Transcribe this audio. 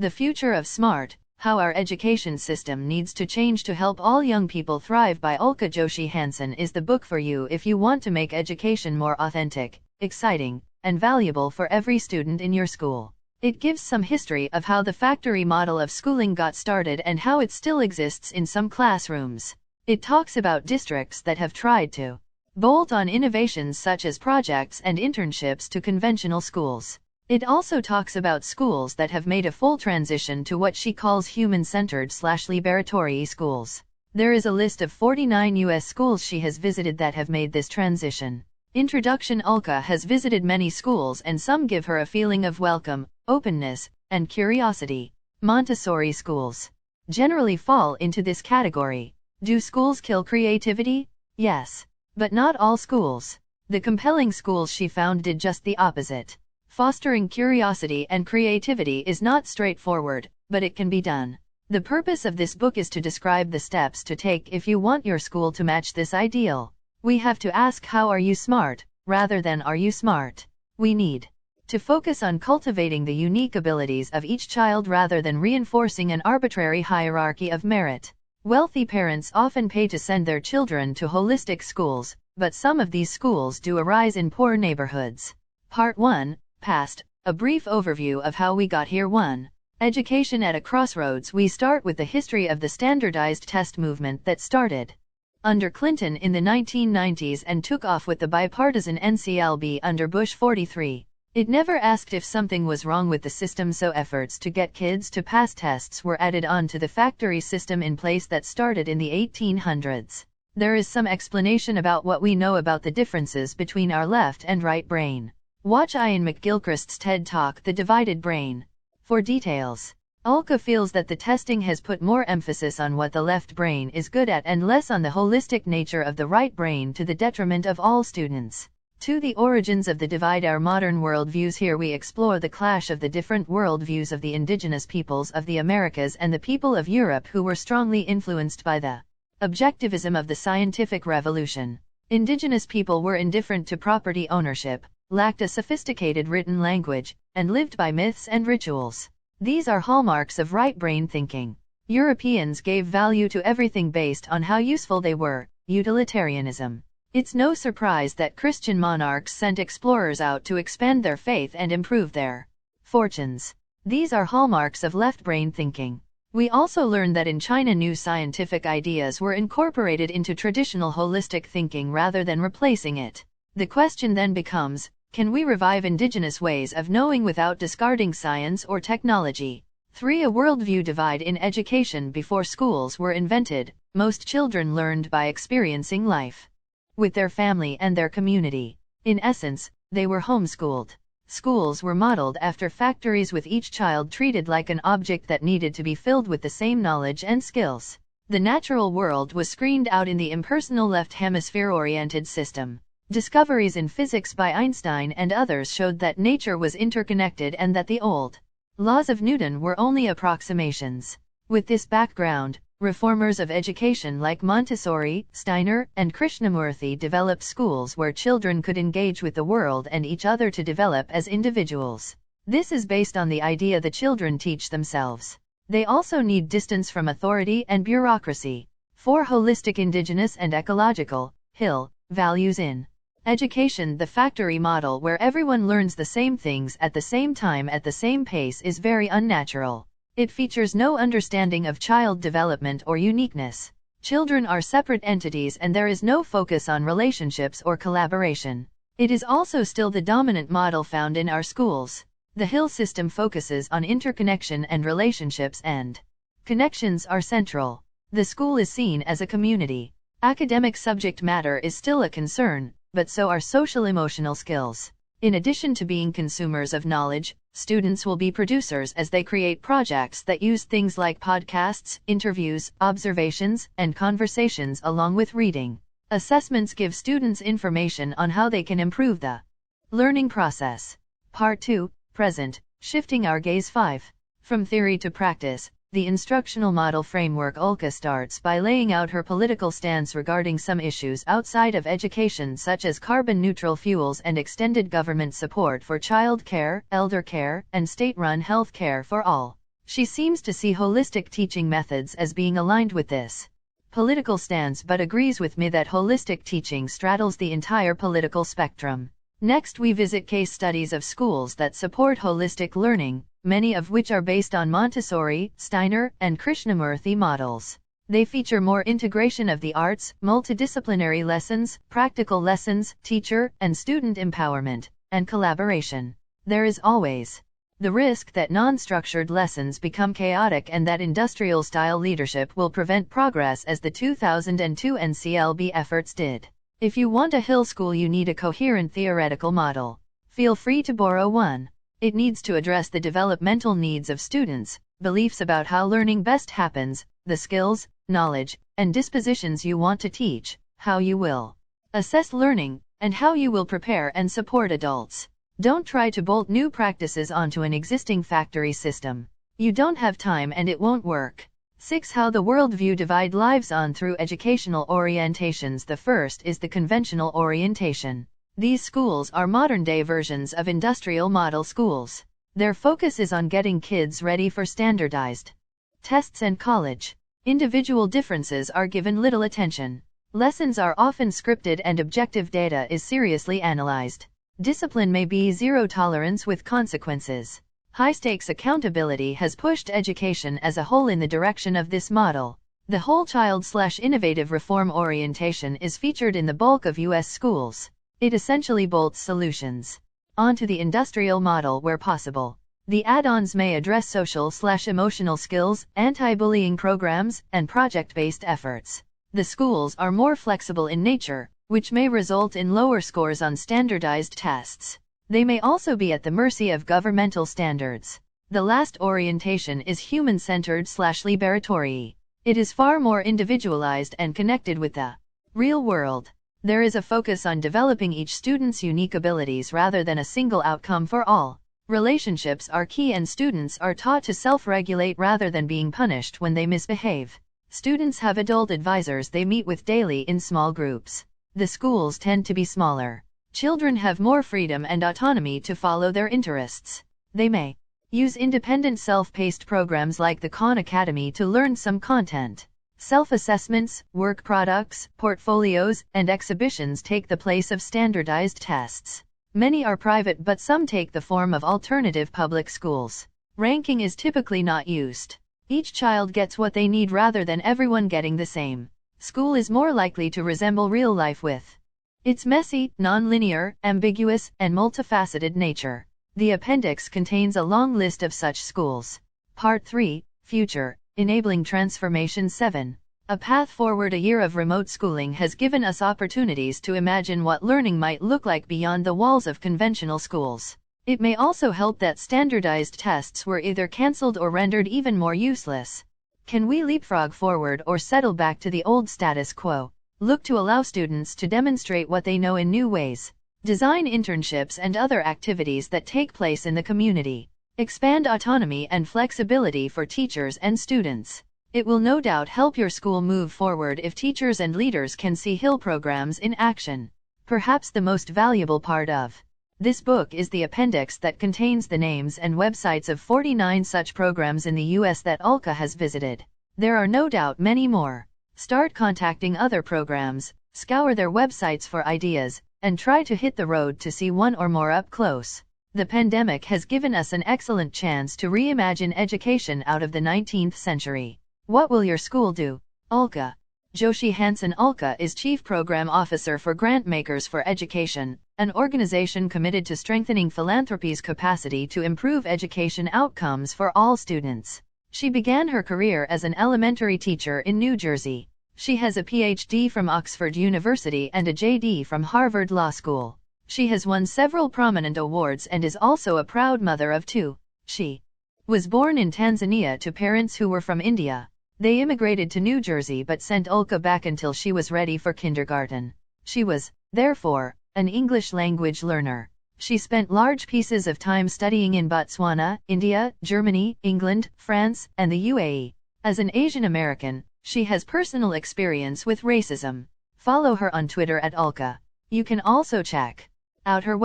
The Future of Smart: How Our Education System Needs to Change to Help All Young People Thrive by Ulka Joshi Hansen is the book for you if you want to make education more authentic, exciting, and valuable for every student in your school. It gives some history of how the factory model of schooling got started and how it still exists in some classrooms. It talks about districts that have tried to bolt on innovations such as projects and internships to conventional schools. It also talks about schools that have made a full transition to what she calls human-centered/liberatory schools. There is a list of 49 U.S. schools she has visited that have made this transition. Introduction: Ulka has visited many schools and some give her a feeling of welcome, openness, and curiosity. Montessori schools generally fall into this category. Do schools kill creativity? Yes. But not all schools. The compelling schools she found did just the opposite. Fostering curiosity and creativity is not straightforward, but it can be done. The purpose of this book is to describe the steps to take if you want your school to match this ideal. We have to ask, how are you smart, rather than are you smart? We need to focus on cultivating the unique abilities of each child rather than reinforcing an arbitrary hierarchy of merit. Wealthy parents often pay to send their children to holistic schools, but some of these schools do arise in poor neighborhoods. Part 1. Past. A brief overview of how we got here. 1. Education at a crossroads. We start with the history of the standardized test movement that started under Clinton in the 1990s and took off with the bipartisan NCLB under Bush 43. It never asked if something was wrong with the system, so efforts to get kids to pass tests were added on to the factory system in place that started in the 1800s. There is some explanation about what we know about the differences between our left and right brain. Watch Ian McGilchrist's TED Talk, The Divided Brain, for details. Ulka feels that the testing has put more emphasis on what the left brain is good at and less on the holistic nature of the right brain, to the detriment of all students. 2. The origins of the divide. Our modern worldviews. Here we explore the clash of the different worldviews of the indigenous peoples of the Americas and the people of Europe who were strongly influenced by the objectivism of the scientific revolution. Indigenous people were indifferent to property ownership, lacked a sophisticated written language, and lived by myths and rituals. These are hallmarks of right-brain thinking. Europeans gave value to everything based on how useful they were, utilitarianism. It's no surprise that Christian monarchs sent explorers out to expand their faith and improve their fortunes. These are hallmarks of left-brain thinking. We also learn that in China new scientific ideas were incorporated into traditional holistic thinking rather than replacing it. The question then becomes, can we revive indigenous ways of knowing without discarding science or technology? 3. A worldview divide in education. Before schools were invented, most children learned by experiencing life with their family and their community. In essence, they were homeschooled. Schools were modeled after factories, with each child treated like an object that needed to be filled with the same knowledge and skills. The natural world was screened out in the impersonal left hemisphere-oriented system. Discoveries in physics by Einstein and others showed that nature was interconnected and that the old laws of Newton were only approximations. With this background, reformers of education like Montessori, Steiner, and Krishnamurti developed schools where children could engage with the world and each other to develop as individuals. This is based on the idea the children teach themselves. They also need distance from authority and bureaucracy. 4. Holistic, indigenous, and ecological (HIL) values in education. The factory model, where everyone learns the same things at the same time at the same pace, is very unnatural. It features no understanding of child development or uniqueness. Children are separate entities and there is no focus on relationships or collaboration. It is also still the dominant model found in our schools. The HIL system focuses on interconnection and relationships, and connections are central. The school is seen as a community. Academic subject matter is still a concern, but so are social-emotional skills. In addition to being consumers of knowledge, students will be producers as they create projects that use things like podcasts, interviews, observations, and conversations along with reading. Assessments give students information on how they can improve the learning process. Part 2. Present. Shifting our gaze. 5. From theory to practice. The instructional model framework. Ulka starts by laying out her political stance regarding some issues outside of education, such as carbon-neutral fuels and extended government support for child care, elder care, and state-run health care for all. She seems to see holistic teaching methods as being aligned with this political stance, but agrees with me that holistic teaching straddles the entire political spectrum. Next, we visit case studies of schools that support holistic learning, many of which are based on Montessori, Steiner, and Krishnamurti models. They feature more integration of the arts, multidisciplinary lessons, practical lessons, teacher and student empowerment, and collaboration. There is always the risk that non-structured lessons become chaotic and that industrial-style leadership will prevent progress, as the 2002 NCLB efforts did. If you want a Hill school, you need a coherent theoretical model. Feel free to borrow one. It needs to address the developmental needs of students, beliefs about how learning best happens, the skills, knowledge, and dispositions you want to teach, how you will assess learning, and how you will prepare and support adults. Don't try to bolt new practices onto an existing factory system. You don't have time and it won't work. 6. How the worldview divide lives on through educational orientations. The first is the conventional orientation. These schools are modern-day versions of industrial model schools. Their focus is on getting kids ready for standardized tests and college. Individual differences are given little attention. Lessons are often scripted and objective data is seriously analyzed. Discipline may be zero tolerance with consequences. High-stakes accountability has pushed education as a whole in the direction of this model. The whole child/innovative reform orientation is featured in the bulk of U.S. schools. It essentially bolts solutions onto the industrial model where possible. The add-ons may address social/emotional skills, anti-bullying programs, and project-based efforts. The schools are more flexible in nature, which may result in lower scores on standardized tests. They may also be at the mercy of governmental standards. The last orientation is human-centered/liberatory. It is far more individualized and connected with the real world. There is a focus on developing each student's unique abilities rather than a single outcome for all. Relationships are key and students are taught to self-regulate rather than being punished when they misbehave. Students have adult advisors they meet with daily in small groups. The schools tend to be smaller. Children have more freedom and autonomy to follow their interests. They may use independent self-paced programs like the Khan Academy to learn some content. Self-assessments, work products, portfolios, and exhibitions take the place of standardized tests. Many are private, but some take the form of alternative public schools. Ranking is typically not used. Each child gets what they need rather than everyone getting the same. School is more likely to resemble real life with its messy, non-linear, ambiguous, and multifaceted nature. The appendix contains a long list of such schools. Part 3, Future, Enabling Transformation. 7. A Path Forward. A year of remote schooling has given us opportunities to imagine what learning might look like beyond the walls of conventional schools. It may also help that standardized tests were either cancelled or rendered even more useless. Can we leapfrog forward or settle back to the old status quo? Look to allow students to demonstrate what they know in new ways. Design internships and other activities that take place in the community. Expand autonomy and flexibility for teachers and students. It will no doubt help your school move forward if teachers and leaders can see Hill programs in action. Perhaps the most valuable part of this book is the appendix that contains the names and websites of 49 such programs in the U.S. that Ulka has visited. There are no doubt many more. Start contacting other programs, scour their websites for ideas, and try to hit the road to see one or more up close. The pandemic has given us an excellent chance to reimagine education out of the 19th century. What will your school do? Ulka Joshi Hansen. Ulka is Chief Program Officer for Grantmakers for Education, an organization committed to strengthening philanthropy's capacity to improve education outcomes for all students. She began her career as an elementary teacher in New Jersey. She has a PhD from Oxford University and a JD from Harvard Law School. She has won several prominent awards and is also a proud mother of 2. She was born in Tanzania to parents who were from India. They immigrated to New Jersey but sent Ulka back until she was ready for kindergarten. She was, therefore, an English language learner. She spent large pieces of time studying in Botswana, India, Germany, England, France, and the UAE. As an Asian American, she has personal experience with racism. Follow her on Twitter at Ulka. You can also check out her